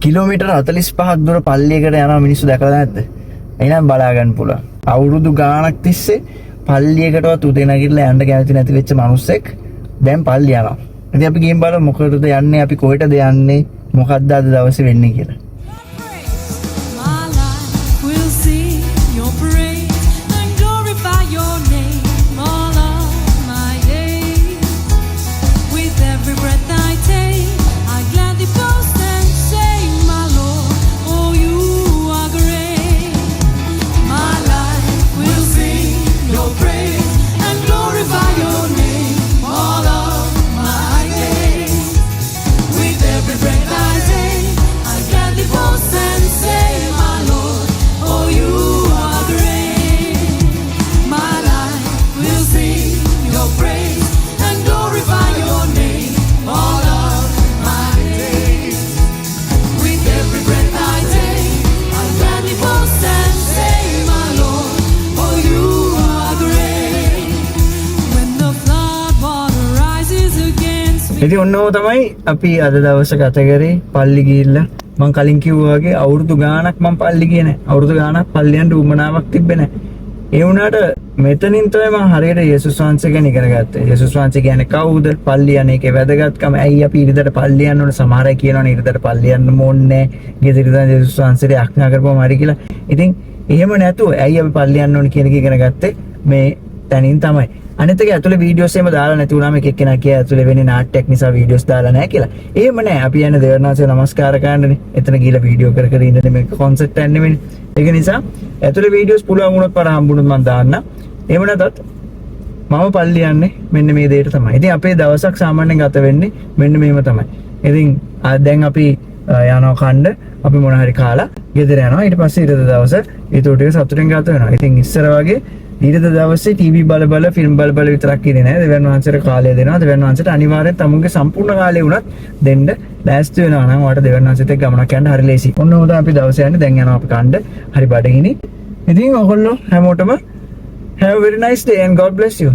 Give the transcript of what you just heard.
Kilometre 45ක් දුර පල්ලියකට යනවා මිනිස්සු දැකලා නැද්ද? එහෙනම් බලා ගන්න පුළුවන්. අවුරුදු ගාණක් තිස්සේ පල්ලියකටවත් උදේ නැගිටලා යන්න කැමති නැති වෙච්ච මිනිස්සෙක් දැන් පල්ලිය යනවා. ඉතින් අපි ගිහින් බලමු මොකටද යන්නේ, අපි කොහෙටද යන්නේ, මොකක්ද අද දවසේ වෙන්නේ කියලා. ඉතින් ඔන්නෝ තමයි අපි අද දවසේ ගත කරේ පල්ලි ගිහිල්ලා. මම කලින් කිව්වා වගේ අවුරුදු ගාණක් මම පල්ලි ගියේ නැහැ. අවුරුදු ගාණක් පල්ලියන්ට උමනාවක් තිබ්බේ නැහැ. ඒ වුණාට මෙතනින් තමයි මම හරියට යේසුස් වහන්සේ ගැන ඉගෙන ගත්තේ. යේසුස් වහන්සේ කියන්නේ කවුද? පල්ලි යන එකේ වැදගත්කම. ඇයි අපි ඉරිදට පල්ලි යන්න ඕන? සමහර අය කියනවනේ ඉරිදට පල්ලි යන්න ඕනේ නැහැ. ගෙදර ඉඳන් යේසුස් වහන්සේට ආඥා කරපුවම හරි කියලා. ඉතින් එහෙම නැතුව ඇයි අපි පල්ලි යන්න ඕන කියන එක ඉගෙන ගත්තේ මේ තැනින් තමයි. අනිත් එක ඇතුලේ වීඩියෝස් එහෙම දාලා නැති වුණාම එක එක්කෙනා කිය ඇතුලේ වෙන්නේ නාට්‍යයක් නිසා වීඩියෝස් දාලා නැහැ කියලා. එහෙම නැහැ. අපි යන්නේ දෙවර්ණාසේ නමස්කාර කරන්නනේ. එතන ගිහලා වීඩියෝ කර කර ඉඳන්නේ මේක කොන්සෙප්ට් එකක් නෙමෙයි. ඒක නිසා ඇතුලේ වීඩියෝස් පුළුවන් වුණොත් පර හම්බුනොත් මම දාන්න. එහෙම නැතත් මම පල්ලි යන්නේ මෙන්න මේ දෙයට තමයි. ඉතින් අපේ දවසක් සාමාන්‍යයෙන් ගත වෙන්නේ මෙන්න මේව තමයි. ඉතින් දැන් අපි යනවා කණ්ඩ අපි මොන හරි කාලා ගෙදර යනවා. ඊට පස්සේ ඊට දවස ඒ ටෝටික සතුටින් ගත වෙනවා. ඉතින් ඉස්සර වගේ ඊට දවසේ ටීවී බල ෆිල්ම් බල විතරක් ඉන්නේ නැහැ. දෙවියන් වහන්සේට කාලය දෙනවා. දෙවියන් වහන්සේට අනිවාර්යෙන් තමුන්ගේ සම්පූර්ණ කාලය වුණත් දෙන්න ලෑස්ති වෙනවා නම් ඔයාලට දෙවියන් වහන්සේත් එක්ක ගමනක් යන්න හරි ලේසි. ඔන්න උදා අපි දවසේ යන්නේ. දැන් යනවා අපි කණ්ඩ. හරි බඩගිනි. ඉතින් ඔයගොල්ලෝ හැමෝටම have a very nice day and God bless you.